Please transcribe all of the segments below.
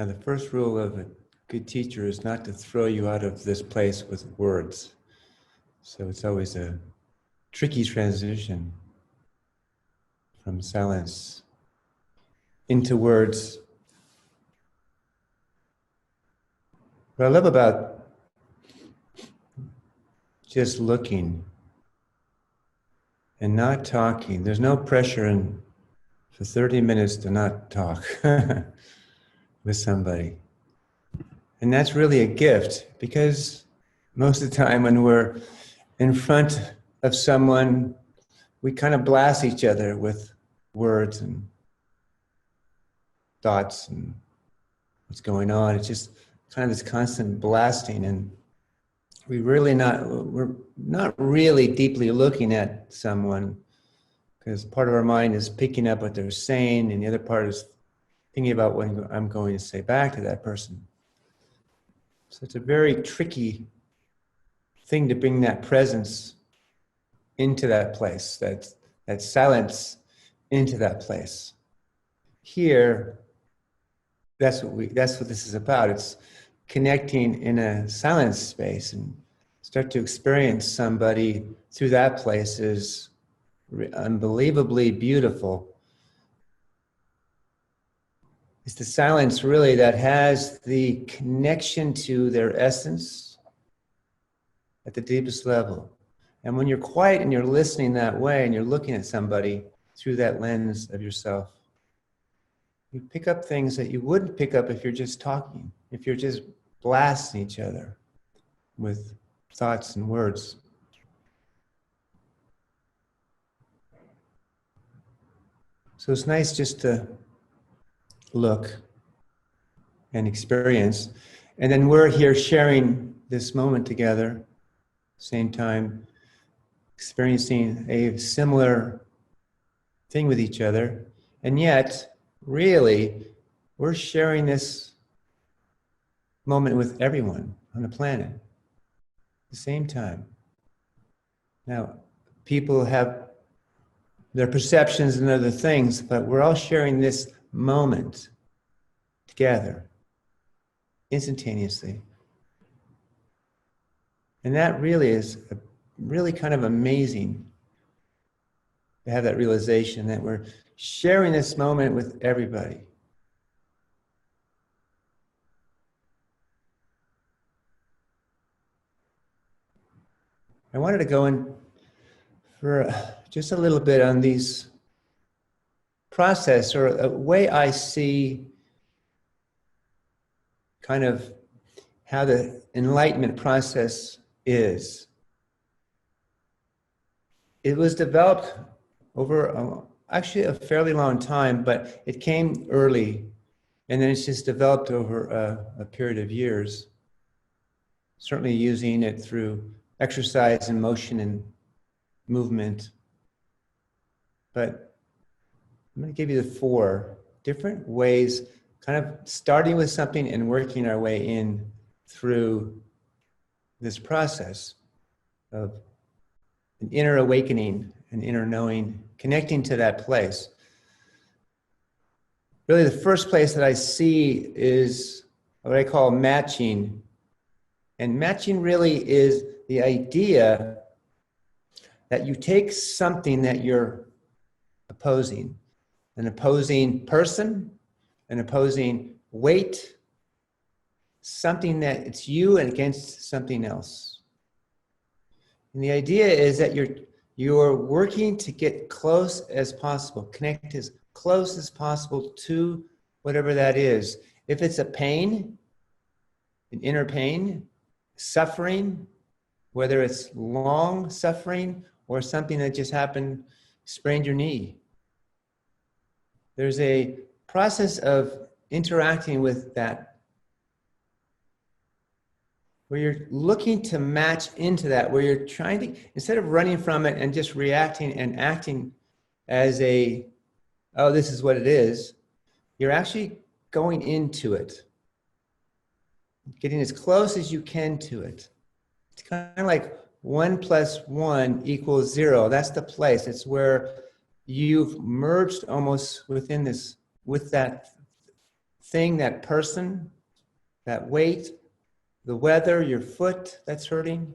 Now, the first rule of a good teacher is not to throw you out of this place with words. So it's always a tricky transition from silence into words. What I love about just looking and not talking, there's no pressure for 30 minutes to not talk with somebody. And that's really a gift, because most of the time when we're in front of someone, we kind of blast each other with words and thoughts and what's going on. It's just kind of this constant blasting, and we're not really deeply looking at someone, because part of our mind is picking up what they're saying, and the other part is thinking about what I'm going to say back to that person. So it's a very tricky thing to bring that presence into that place, that silence into that place. Here, that's what this is about. It's connecting in a silent space and start to experience somebody through that place is unbelievably beautiful. It's the silence really that has the connection to their essence at the deepest level. And when you're quiet and you're listening that way and you're looking at somebody through that lens of yourself, you pick up things that you wouldn't pick up if you're just talking, if you're just blasting each other with thoughts and words. So it's nice just to look and experience. And then we're here sharing this moment together, same time, experiencing a similar thing with each other. And yet, really, we're sharing this moment with everyone on the planet at the same time. Now, people have their perceptions and other things, but we're all sharing this moment together, instantaneously. And that really is really kind of amazing to have that realization that we're sharing this moment with everybody. I wanted to go in for just a little bit on these process, or a way I see kind of how the enlightenment process is. It was developed over actually a fairly long time, but it came early, and then it's just developed over a period of years. Certainly using it through exercise and motion and movement. But I'm going to give you the 4 different ways, kind of starting with something and working our way in through this process of an inner awakening, an inner knowing, connecting to that place. Really, the first place that I see is what I call matching. And matching really is the idea that you take something that you're opposing, an opposing person, an opposing weight, something that it's you and against something else. And the idea is that you're working to get close as possible, connect as close as possible to whatever that is. If it's a pain, an inner pain, suffering, whether it's long suffering or something that just happened, sprained your knee. There's a process of interacting with that, where you're looking to match into that, where you're trying to, instead of running from it and just reacting and acting as oh, this is what it is, you're actually going into it, getting as close as you can to it. It's kind of like 1 + 1 = 0. That's the place. It's where you've merged almost within this, with that thing, that person, that weight, the weather, your foot that's hurting.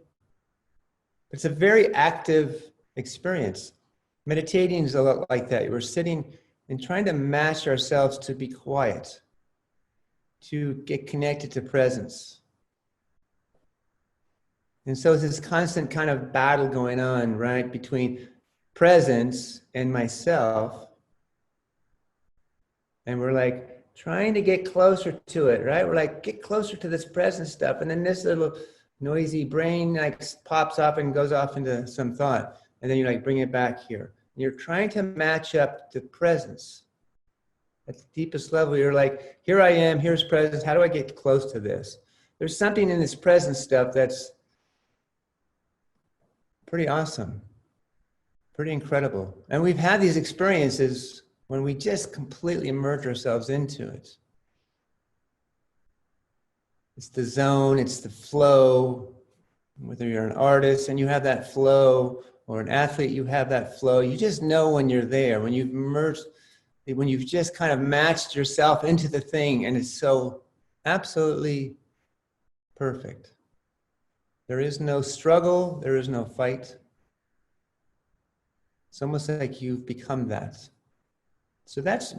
It's a very active experience. Meditating is a lot like that. We're sitting and trying to match ourselves to be quiet, to get connected to presence. And so it's this constant kind of battle going on, right, between presence and myself. And we're like trying to get closer to it, right? We're like, get closer to this present stuff. And then this little noisy brain like pops up and goes off into some thought. And then you like bring it back here. And you're trying to match up to presence. At the deepest level, you're like, here I am, here's presence. How do I get close to this? There's something in this present stuff that's pretty awesome, pretty incredible. And we've had these experiences when we just completely immerse ourselves into it. It's the zone, it's the flow. Whether you're an artist and you have that flow, or an athlete, you have that flow. You just know when you're there, when you've immersed, when you've just kind of matched yourself into the thing, and it's so absolutely perfect. There is no struggle, there is no fight. It's almost like you've become that. So that's,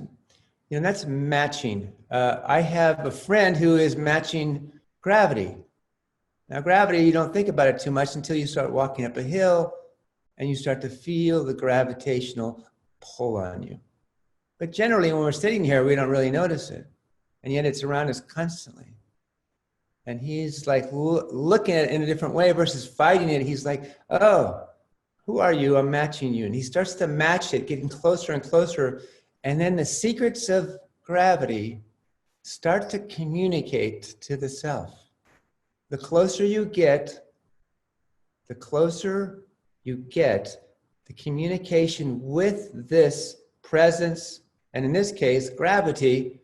that's matching. I have a friend who is matching gravity. Now, gravity, you don't think about it too much until you start walking up a hill and you start to feel the gravitational pull on you. But generally, when we're sitting here, we don't really notice it. And yet it's around us constantly. And he's like looking at it in a different way versus fighting it. He's like, oh, who are you? I'm matching you. And he starts to match it, getting closer and closer. And then the secrets of gravity start to communicate to the self. The closer you get, the communication with this presence, and in this case, gravity,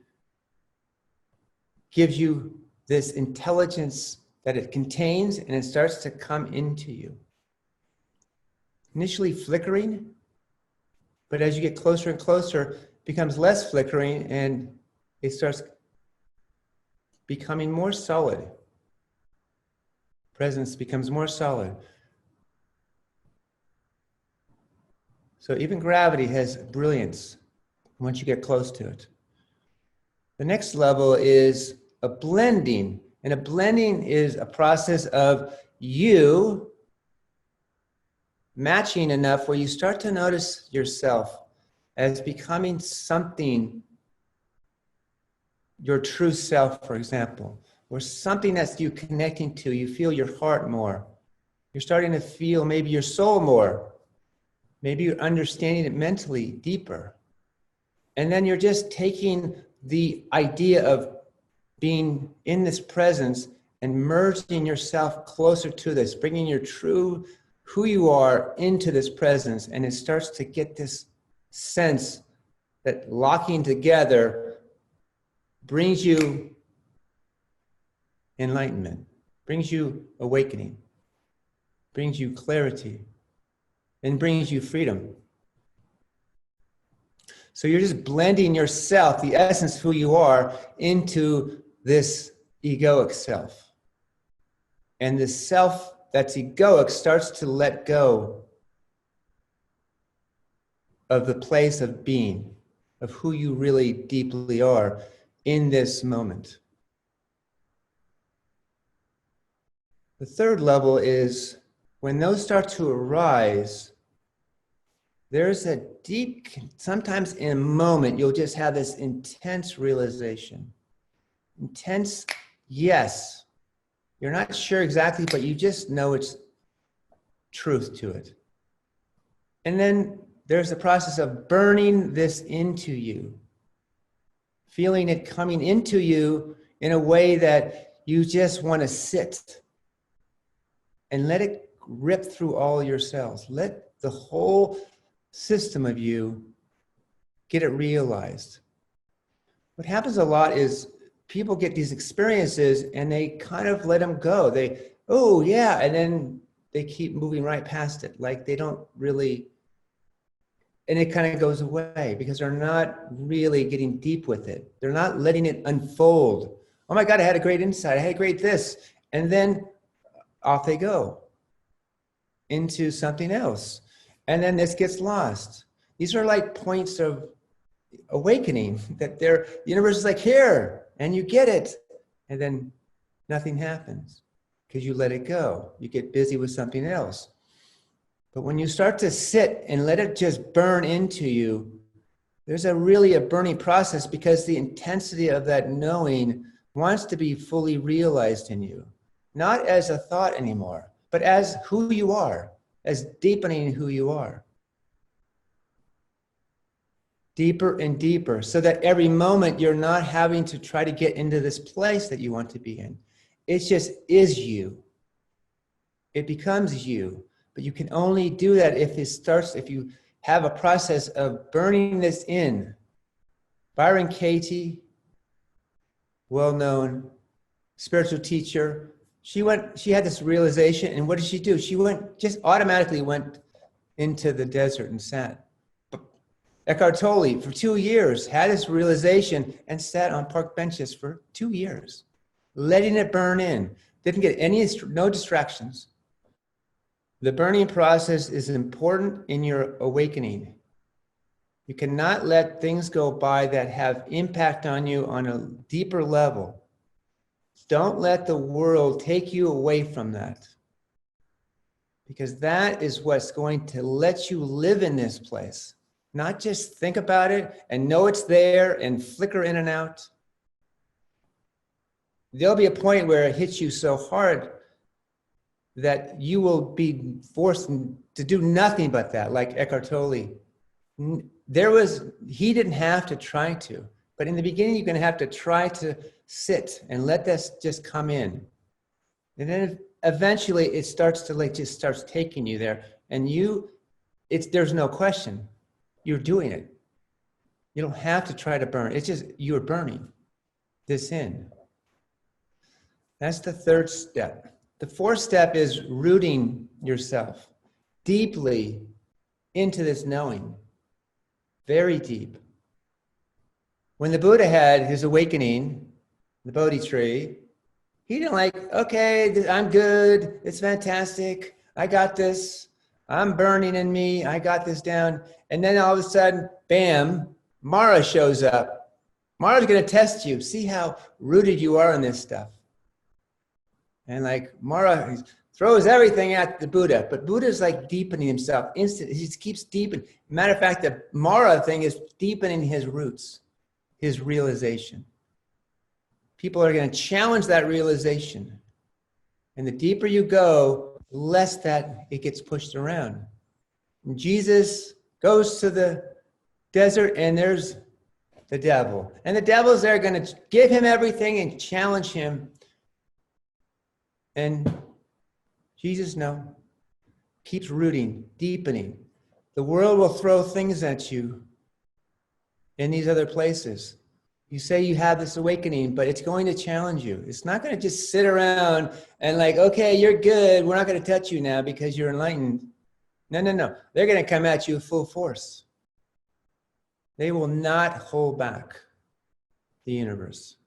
gives you this intelligence that it contains, and it starts to come into you. Initially flickering, but as you get closer and closer, it becomes less flickering, and it starts becoming more solid. Presence becomes more solid. So even gravity has brilliance once you get close to it. The next level is a blending. And a blending is a process of you matching enough where you start to notice yourself as becoming something, your true self, for example, or something that's you connecting to. You feel your heart more. You're starting to feel maybe your soul more. Maybe you're understanding it mentally deeper. And then you're just taking the idea of being in this presence and merging yourself closer to this, bringing your true who you are into this presence. And it starts to get this sense that locking together brings you enlightenment, brings you awakening, brings you clarity, and brings you freedom. So you're just blending yourself, the essence of who you are, into this egoic self. And the self that's egoic starts to let go of the place of being, of who you really deeply are in this moment. The third level is when those start to arise, there's a deep, sometimes in a moment, you'll just have this intense realization. Intense, yes. You're not sure exactly, but you just know it's truth to it. And then there's the process of burning this into you. Feeling it coming into you in a way that you just want to sit and let it rip through all your cells. Let the whole system of you get it realized. What happens a lot is people get these experiences and they kind of let them go. They, oh yeah, and then they keep moving right past it. Like they don't really and it kind of goes away because they're not really getting deep with it. They're not letting it unfold. Oh my God, I had a great insight. I had a great this. And then off they go into something else. And then this gets lost. These are like points of awakening that the universe is like, here, and you get it. And then nothing happens because you let it go. You get busy with something else. But when you start to sit and let it just burn into you, there's really a burning process because the intensity of that knowing wants to be fully realized in you, not as a thought anymore, but as who you are, as deepening who you are. Deeper and deeper, so that every moment you're not having to try to get into this place that you want to be in. It just is you. It becomes you. But you can only do that if you have a process of burning this in. Byron Katie, well-known spiritual teacher, she had this realization, and what did she do? She just automatically went into the desert and sat. Eckhart Tolle, for 2 years, had this realization and sat on park benches for 2 years, letting it burn in. Didn't get no distractions. The burning process is important in your awakening. You cannot let things go by that have impact on you on a deeper level. Don't let the world take you away from that, because that is what's going to let you live in this place. Not just think about it and know it's there and flicker in and out. There'll be a point where it hits you so hard that you will be forced to do nothing but that, like Eckhart Tolle. He didn't have to try to, but in the beginning, you're going to have to try to sit and let this just come in. And then eventually it starts to just starts taking you there, and there's no question. You're doing it. You don't have to try to burn. It's just you're burning this in. That's the third step. The fourth step is rooting yourself deeply into this knowing, very deep. When the Buddha had his awakening, the Bodhi tree, he didn't okay, I'm good, it's fantastic, I got this, I'm burning in me, I got this down. And then all of a sudden, bam, Mara shows up. Mara's going to test you, see how rooted you are in this stuff. And Mara throws everything at the Buddha, but Buddha's deepening himself instantly. He just keeps deepening. Matter of fact, the Mara thing is deepening his roots, his realization. People are going to challenge that realization. And the deeper you go, the less that it gets pushed around. And Jesus goes to the desert, and there's the devil. And the devil's there going to give him everything and challenge him. And Jesus, keeps rooting, deepening. The world will throw things at you in these other places. You say you have this awakening, but it's going to challenge you. It's not going to just sit around and okay, you're good. We're not going to touch you now because you're enlightened. No. They're going to come at you full force. They will not hold back the universe.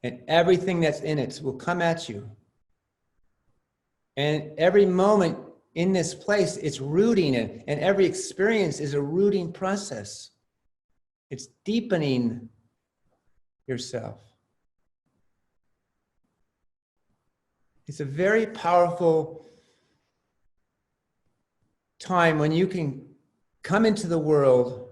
And everything that's in it will come at you. And every moment in this place, it's rooting it. And every experience is a rooting process. It's deepening yourself. It's a very powerful time when you can come into the world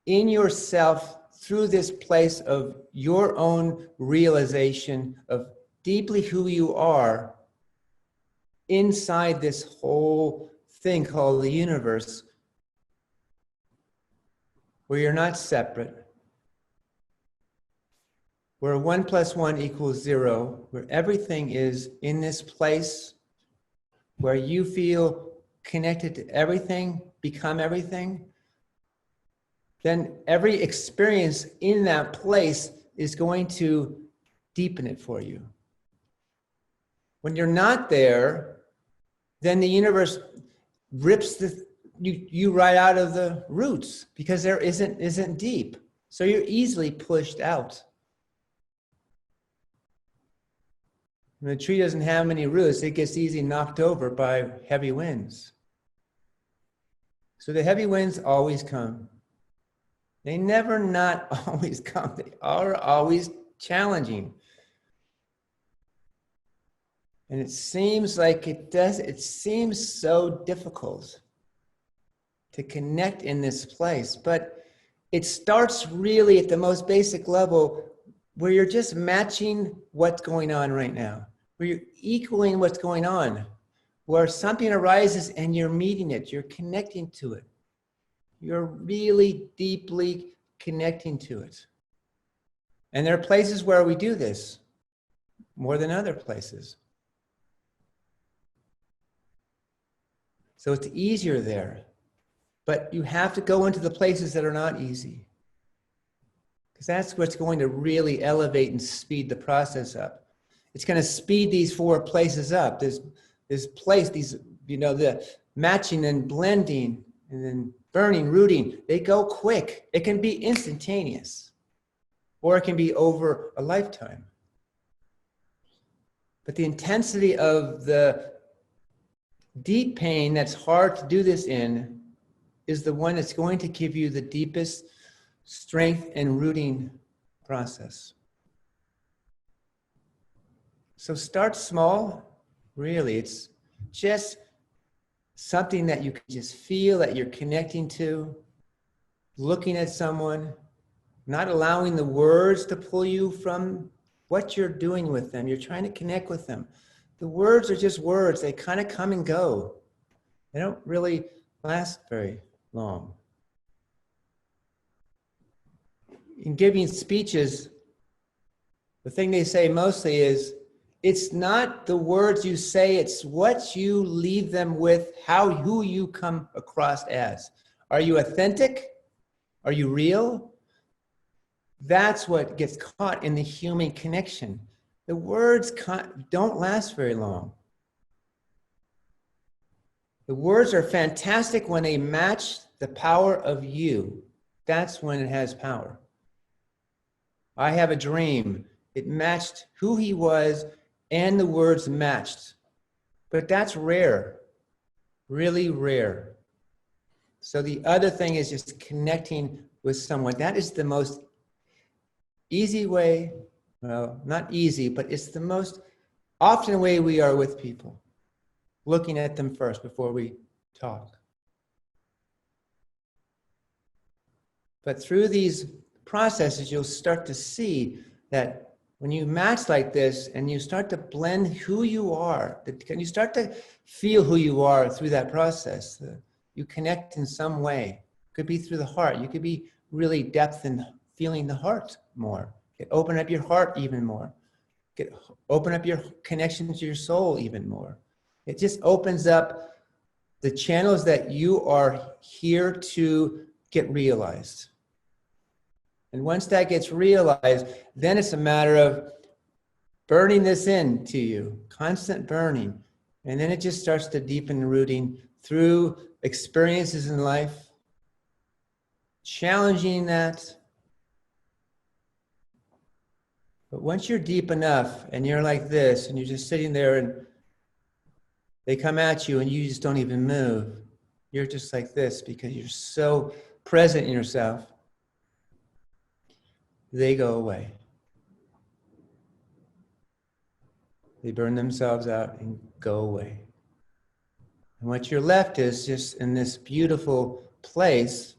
in yourself through this place of your own realization of deeply who you are inside this whole thing called the universe, where you're not separate, where 1 + 1 = 0, where everything is in this place, where you feel connected to everything, become everything, then every experience in that place is going to deepen it for you. When you're not there, then the universe rips you right out of the roots because there isn't deep. So you're easily pushed out. When a tree doesn't have many roots, it gets easily knocked over by heavy winds. So the heavy winds always come. They never not always come. They are always challenging. And it seems like it seems so difficult to connect in this place. But it starts really at the most basic level where you're just matching what's going on right now, where you're equaling what's going on, where something arises and you're meeting it, you're connecting to it. You're really deeply connecting to it. And there are places where we do this more than other places. So it's easier there. But you have to go into the places that are not easy. Because that's what's going to really elevate and speed the process up. It's going to speed these four places up. This place, these, the matching and blending and then burning, rooting, they go quick. It can be instantaneous, or it can be over a lifetime. But the intensity of the deep pain that's hard to do this in is the one that's going to give you the deepest strength and rooting process. So start small, really. It's just something that you can just feel that you're connecting to, looking at someone, not allowing the words to pull you from what you're doing with them. You're trying to connect with them. The words are just words. They kind of come and go. They don't really last very long. In giving speeches, the thing they say mostly is, it's not the words you say, it's what you leave them with, who you come across as. Are you authentic? Are you real? That's what gets caught in the human connection. The words don't last very long. The words are fantastic when they match the power of you. That's when it has power. I have a dream. It matched who he was and the words matched. But that's rare, really rare. So the other thing is just connecting with someone. That is the most easy way, well, not easy, but it's the most often way we are with people, looking at them first before we talk. But through these processes, you'll start to see that when you match like this and you start to blend who you are, you start to feel who you are through that process. You connect in some way. It could be through the heart. You could be really depth in feeling the heart more. Open up your heart even more. Open up your connection to your soul even more. It just opens up the channels that you are here to get realized. And once that gets realized, then it's a matter of burning this into you, constant burning. And then it just starts to deepen rooting through experiences in life, challenging that. But once you're deep enough and you're like this and you're just sitting there and they come at you and you just don't even move, you're just like this because you're so present in yourself. They go away. They burn themselves out and go away. And what you're left is just in this beautiful place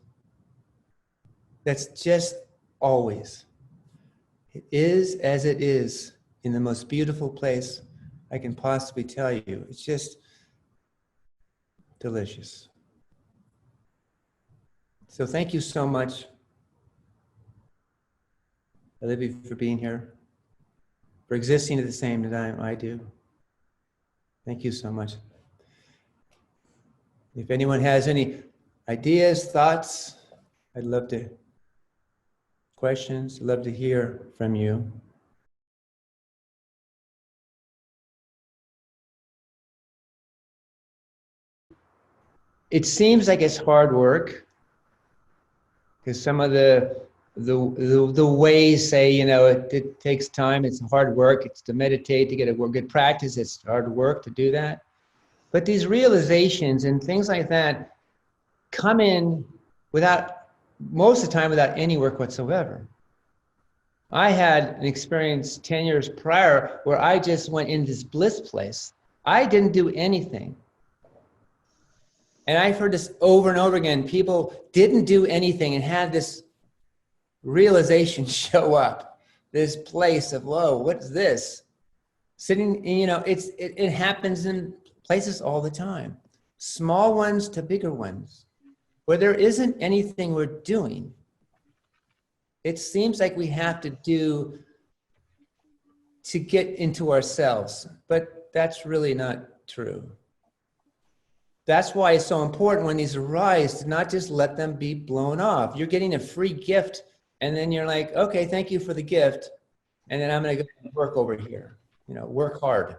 that's just always. It is as it is in the most beautiful place I can possibly tell you. It's just delicious. So thank you so much, Olivia, for being here, for existing at the same time I do. Thank you so much. If anyone has any ideas, thoughts, I'd love to, questions, love to hear from you. it seems like it's hard work, because some of the ways say, you know, it takes time, it's hard work, it's to meditate, to get a good practice, it's hard work to do that. But these realizations and things like that come in without, most of the time, without any work whatsoever. I had an experience 10 years prior where I just went in this bliss place. I didn't do anything. And I've heard this over and over again. People didn't do anything and had this realization show up, this place of, whoa, what's this? Sitting, you know, it happens in places all the time, small ones to bigger ones, where there isn't anything we're doing. It seems like we have to do to get into ourselves, but that's really not true. That's why it's so important when these arise to not just let them be blown off. You're getting a free gift, and then you're like, okay, thank you for the gift, and then I'm going to go work over here. You know, work hard,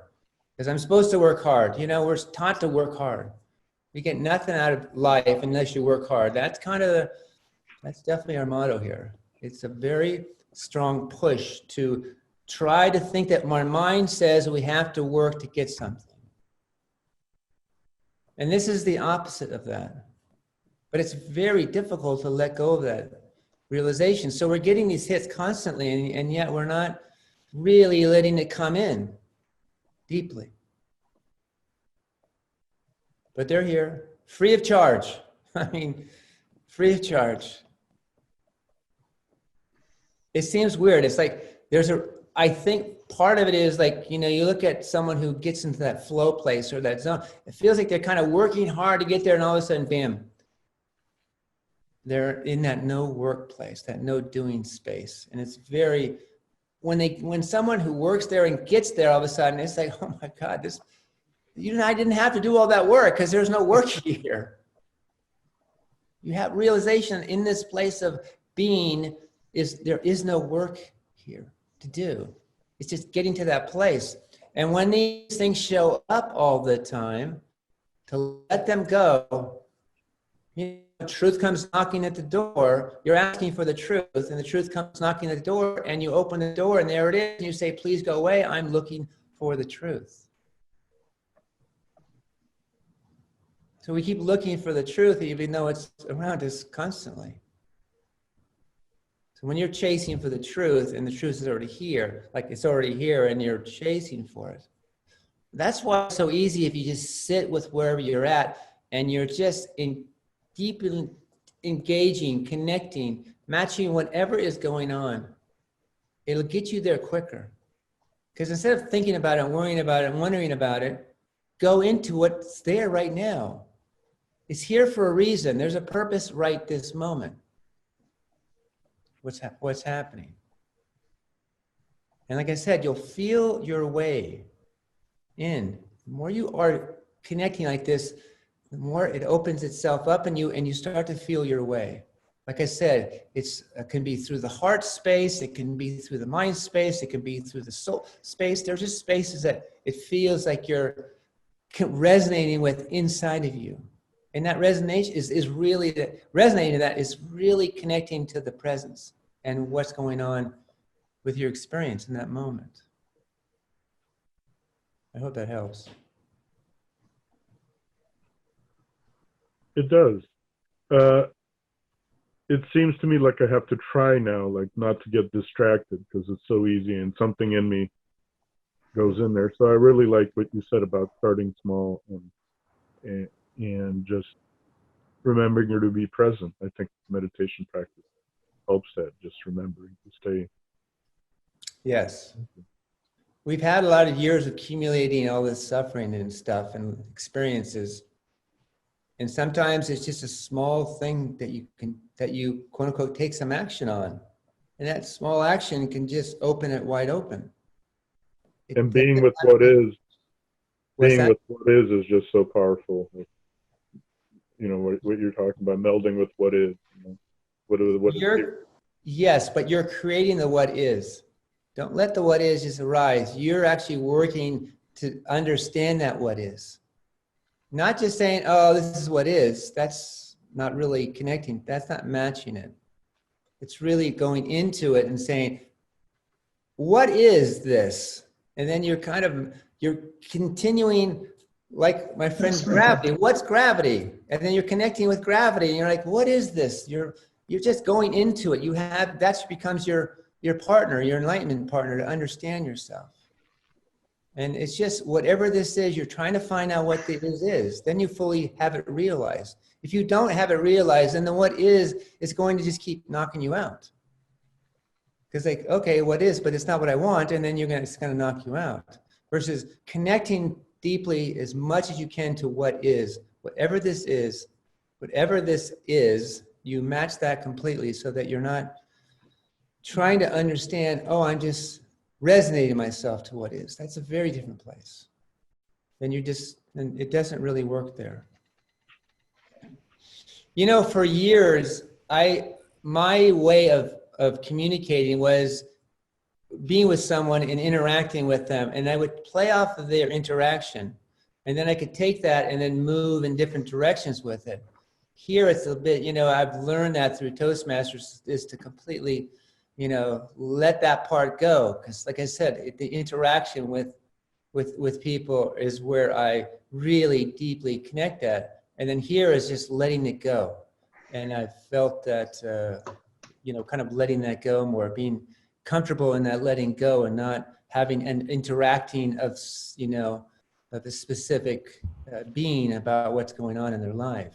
because I'm supposed to work hard. You know, we're taught to work hard. You get nothing out of life unless you work hard. That's definitely our motto here. It's a very strong push to try to think that my mind says we have to work to get something. And this is the opposite of that. But it's very difficult to let go of that realization. So we're getting these hits constantly, and yet we're not really letting it come in deeply. But they're here, free of charge. I mean, free of charge. It seems weird. It's like I think part of it is like, you know, you look at someone who gets into that flow place or that zone, it feels like they're kind of working hard to get there, and all of a sudden, bam, they're in that no work place, that no doing space. And it's very, when someone who works there and gets there, all of a sudden, it's like, oh my God, I didn't have to do all that work because there's no work here. You have realization in this place of being there is no work here to do. It's just getting to that place. And when these things show up all the time, to let them go, you know, truth comes knocking at the door, you're asking for the truth, and the truth comes knocking at the door, and you open the door, and there it is, and you say, please go away, I'm looking for the truth. So we keep looking for the truth, even though it's around us constantly. So when you're chasing for the truth, and the truth is already here, like it's already here, and you're chasing for it. That's why it's so easy if you just sit with wherever you're at, and you're just deeply engaging, connecting, matching whatever is going on. It'll get you there quicker. Because instead of thinking about it, worrying about it, and wondering about it, go into what's there right now. It's here for a reason. There's a purpose right this moment. What's happening? And like I said, you'll feel your way in. The more you are connecting like this, the more it opens itself up in you, and you start to feel your way. Like I said, it can be through the heart space, it can be through the mind space, it can be through the soul space. There's just spaces that it feels like you're resonating with inside of you. And that resonation is really, resonating to that is really connecting to the presence and what's going on with your experience in that moment. I hope that helps. It does. It seems to me like I have to try now, like not to get distracted, because it's so easy and something in me goes in there. So I really like what you said about starting small and just remembering to be present. I think meditation practice helps that, just remembering to stay. Yes. We've had a lot of years of accumulating all this suffering and stuff and experiences. And sometimes it's just a small thing that you quote unquote take some action on. And that small action can just open it wide open. And being with what is, with what is just so powerful. You know, what you're talking about, melding with what is. You know, what is. Yes, but you're creating the what is. Don't let the what is just arise. You're actually working to understand that what is. Not just saying, oh, this is what is. That's not really connecting. That's not matching it. It's really going into it and saying, what is this? And then you're continuing, like my friend gravity. What's gravity? And then you're connecting with gravity and you're like, what is this? You're just going into it. That becomes your partner, your enlightenment partner, to understand yourself. And it's just whatever this is, you're trying to find out what this is. Then you fully have it realized. If you don't have it realized, then the what is going to just keep knocking you out. Because like, okay, what is, but it's not what I want. And then it's going to knock you out. Versus connecting deeply as much as you can to what is. Whatever this is, you match that completely so that you're not trying to understand, oh, I'm just resonating myself to what is. That's a very different place. Then and it doesn't really work there. You know, for years, my way of communicating was being with someone and interacting with them, and I would play off of their interaction, and then I could take that and then move in different directions with it. Here it's a bit, you know, I've learned that through Toastmasters is to completely, you know, let that part go. Because like I said, the interaction with people is where I really deeply connect at. And then here is just letting it go. And I felt that, you know, kind of letting that go more, being comfortable in that letting go and not having an interacting of, you know, of a specific being about what's going on in their life.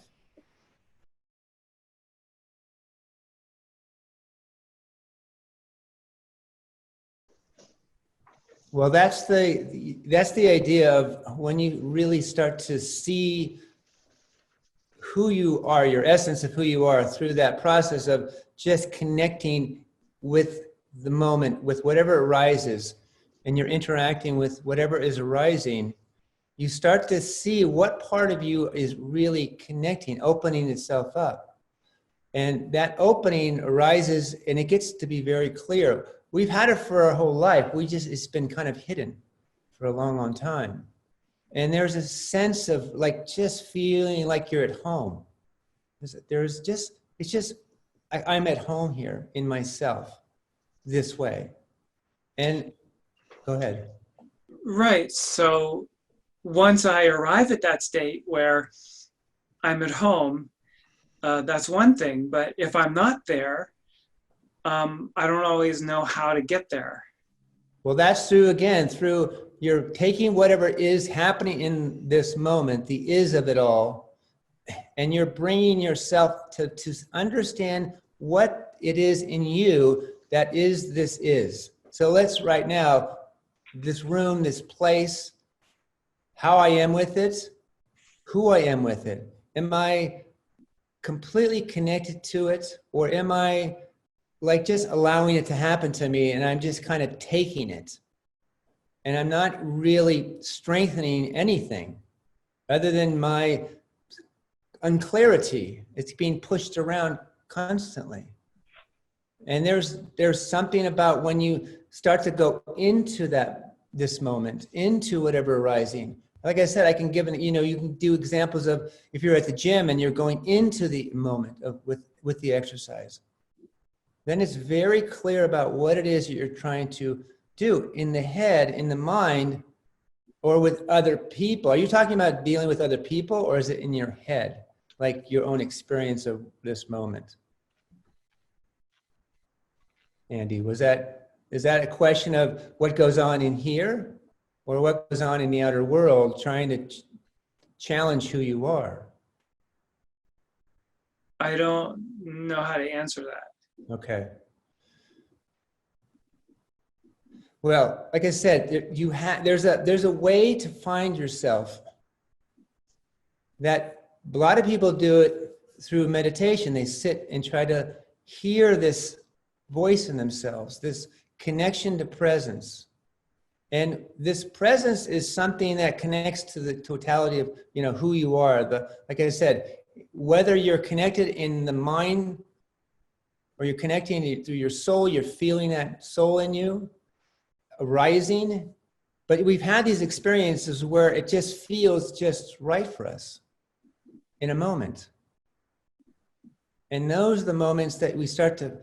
Well, that's the idea of when you really start to see who you are, your essence of who you are, through that process of just connecting with the moment, with whatever arises, and you're interacting with whatever is arising, you start to see what part of you is really connecting, opening itself up. And that opening arises, and it gets to be very clear. We've had it for our whole life. It's been kind of hidden for a long, long time. And there's a sense of like just feeling like you're at home. I'm at home here in myself this way. And go ahead. Right. So once I arrive at that state where I'm at home, that's one thing. But if I'm not there, I don't always know how to get there. Well, that's through you're taking whatever is happening in this moment, the is of it all, and you're bringing yourself to understand what it is in you that is this is. So let's right now, this room, this place, how I am with it, who I am with it. Am I completely connected to it, or am I like just allowing it to happen to me and I'm just kind of taking it? And I'm not really strengthening anything other than my unclarity. It's being pushed around constantly. And there's something about when you start to go into this moment, into whatever arising. Like I said, I can give you can do examples of if you're at the gym and you're going into the moment with the exercise. Then it's very clear about what it is that you're trying to do in the head, in the mind, or with other people. Are you talking about dealing with other people, or is it in your head, like your own experience of this moment? Andy, is that a question of what goes on in here, or what goes on in the outer world, trying to challenge who you are? I don't know how to answer that. Okay. Well, like I said, there's a way to find yourself that a lot of people do it through meditation. They sit and try to hear this voice in themselves, this connection to presence. And this presence is something that connects to the totality of, who you are. Like I said, whether you're connected in the mind or you're connecting through your soul, you're feeling that soul in you arising, But we've had these experiences where it just feels just right for us in a moment. And those are the moments that we start to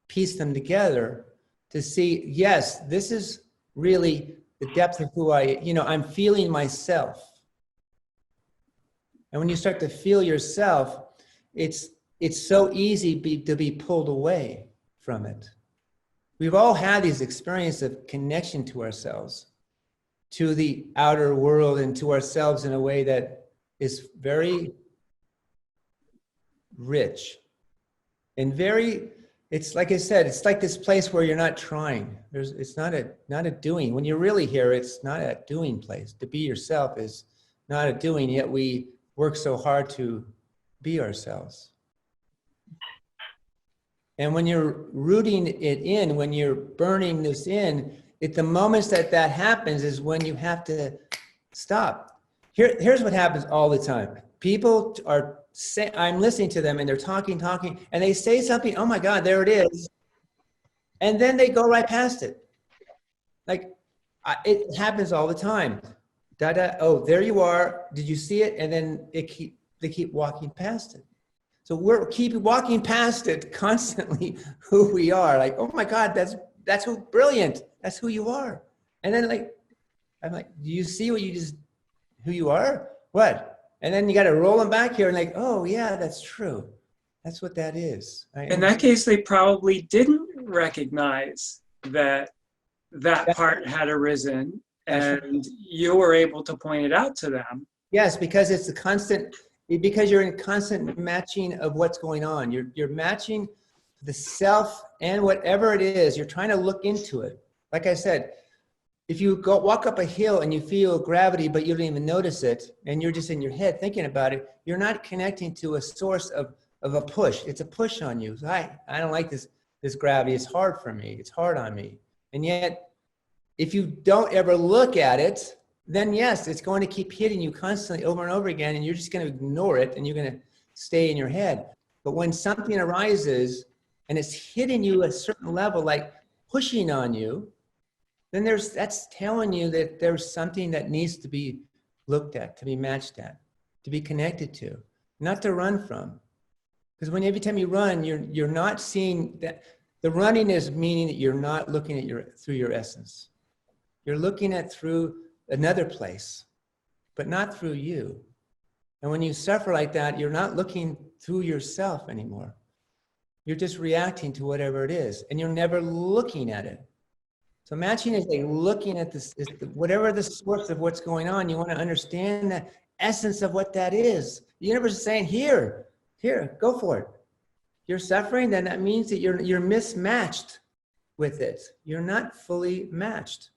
piece them together to see, yes, this is really the depth of who I'm feeling myself. And when you start to feel yourself, it's so easy to be pulled away from it. We've all had these experiences of connection to ourselves, to the outer world and to ourselves in a way that is very rich and very, it's like I said, it's like this place where you're not trying. It's not a doing. When you're really here, it's not a doing place. To be yourself is not a doing, yet we work so hard to be ourselves. And when you're rooting it in, when you're burning this in, the moments that happens is when you have to stop. Here's what happens all the time. People are saying, I'm listening to them and they're talking, and they say something, oh my God, there it is. And then they go right past it. Like, it happens all the time. Oh, there you are. Did you see it? And then they keep walking past it. So we're keep walking past it constantly, who we are. Like, oh my God, that's who brilliant. That's who you are. And then I'm like, do you see who you are? What? And then you got to roll them back here and like, oh yeah, that's true. That's what that is. In that case, they probably didn't recognize that part had arisen, and you were able to point it out to them. Yes, because it's because you're in constant matching of what's going on. You're matching the self and whatever it is, you're trying to look into it. Like I said, if you walk up a hill and you feel gravity, but you don't even notice it, and you're just in your head thinking about it, you're not connecting to a source of a push. It's a push on you. I don't like this gravity. It's hard for me. It's hard on me. And yet, if you don't ever look at it, then yes, it's going to keep hitting you constantly over and over again, and you're just going to ignore it, and you're going to stay in your head. But when something arises and it's hitting you at a certain level, like pushing on you, then that's telling you that there's something that needs to be looked at, to be matched at, to be connected to, not to run from. Because every time you run, you're not seeing that. The running is meaning that you're not looking at through your essence. You're looking at through another place, but not through you. And when you suffer like that, you're not looking through yourself anymore. You're just reacting to whatever it is, and you're never looking at it. So matching is like looking at this, whatever the source of what's going on, you want to understand the essence of what that is. The universe is saying, here, go for it. You're suffering, then that means that you're mismatched with it. You're not fully matched.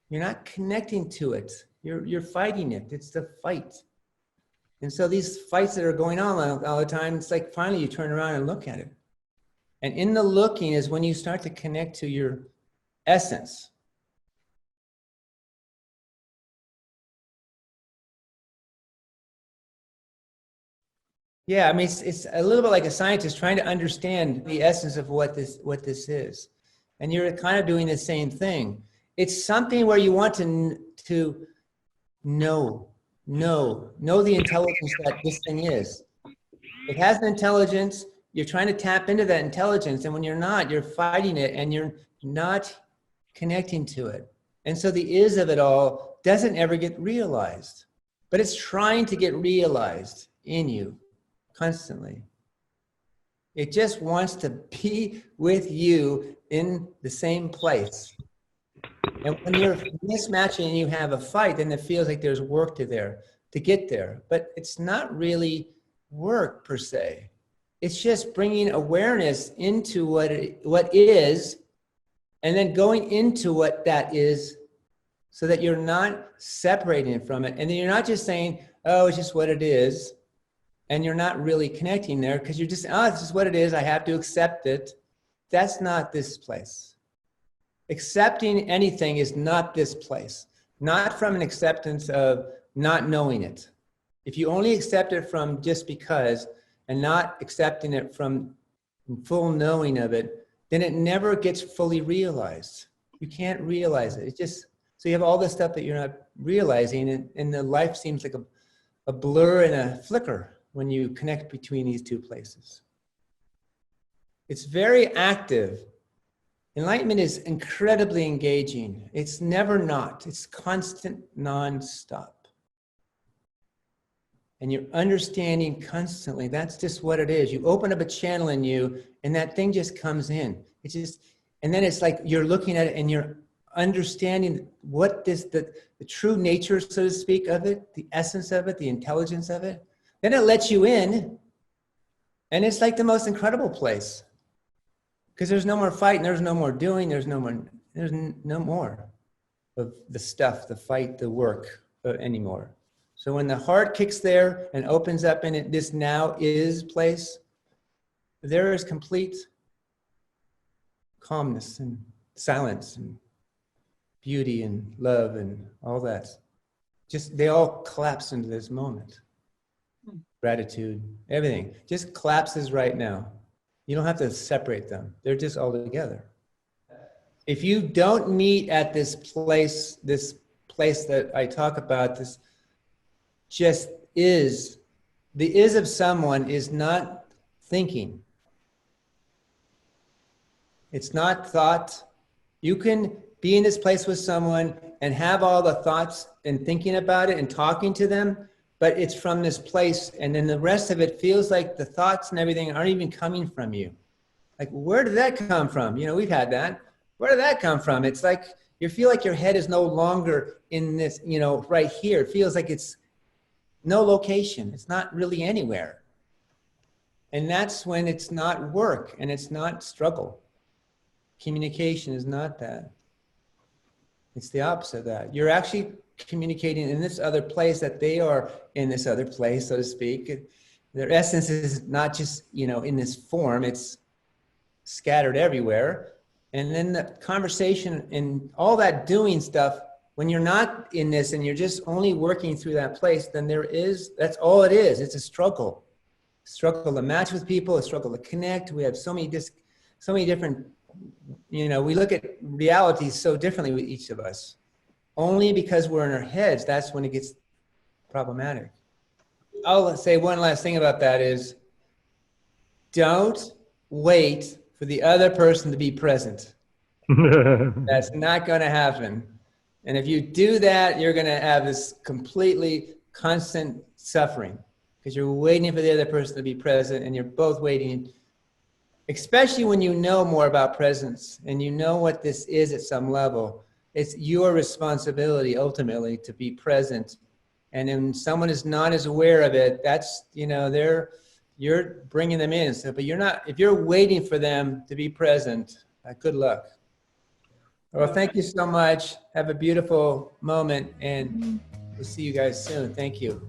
You're not connecting to it. You're fighting it. It's the fight. And so these fights that are going on all the time, it's like finally you turn around and look at it. And in the looking is when you start to connect to your essence. Yeah, I mean, it's a little bit like a scientist trying to understand the essence of what this is. And you're kind of doing the same thing. It's something where you want to know the intelligence that this thing is. It has an intelligence. You're trying to tap into that intelligence. And when you're not, you're fighting it and you're not connecting to it. And so the is of it all doesn't ever get realized, but it's trying to get realized in you constantly. It just wants to be with you in the same place. And when you're mismatching and you have a fight, then it feels like there's work to get there. But it's not really work per se. It's just bringing awareness into what is, and then going into what that is, so that you're not separating from it. And then you're not just saying, oh, it's just what it is. And you're not really connecting there because you're just, oh, it's just what it is. I have to accept it. That's not this place. Accepting anything is not this place. Not from an acceptance of not knowing it. If you only accept it from just because and not accepting it from full knowing of it, then it never gets fully realized. You can't realize it. It's just So you have all this stuff that you're not realizing, and the life seems like a blur and a flicker when you connect between these two places. It's very active. Enlightenment is incredibly engaging. It's never not. It's constant, non-stop. And you're understanding constantly. That's just what it is. You open up a channel in you, and that thing just comes in. It's just, and then it's like you're looking at it, and you're understanding what this, the true nature, so to speak, of it, the essence of it, the intelligence of it. Then it lets you in, and it's like the most incredible place. Because there's no more fighting, there's no more doing, there's no more of the stuff, the fight, the work anymore. So when the heart kicks there and opens up in it, this now is place, there is complete calmness and silence and beauty and love and all that. Just, they all collapse into this moment. Gratitude, everything just collapses right now. You don't have to separate them. They're just all together. If you don't meet at this place that I talk about, this just is, the is of someone is not thinking. It's not thought. You can be in this place with someone and have all the thoughts and thinking about it and talking to them, but it's from this place, and then the rest of it feels like the thoughts and everything aren't even coming from you. Like, where did that come from? You know, we've had that. Where did that come from? It's like you feel like your head is no longer in this, you know, right here. It feels like it's no location. It's not really anywhere. And that's when it's not work and it's not struggle. Communication is not that. It's the opposite of that. You're actually communicating in this other place, that they are in this other place, so to speak. Their essence is not just, you know, in this form, it's scattered everywhere. And then the conversation and all that doing stuff, when you're not in this and you're just only working through that place, then that's all it is. It's a struggle. Struggle to match with people, a struggle to connect. We have so many different, you know, we look at reality so differently with each of us. Only because we're in our heads, that's when it gets problematic. I'll say one last thing about that is, don't wait for the other person to be present. That's not going to happen. And if you do that, you're going to have this completely constant suffering, because you're waiting for the other person to be present, and you're both waiting, especially when you know more about presence and you know what this is at some level. It's your responsibility ultimately to be present. And when someone is not as aware of it, that's, you know, you're bringing them in. So, but you're not, if you're waiting for them to be present, good luck. Well, thank you so much. Have a beautiful moment, and we'll see you guys soon. Thank you.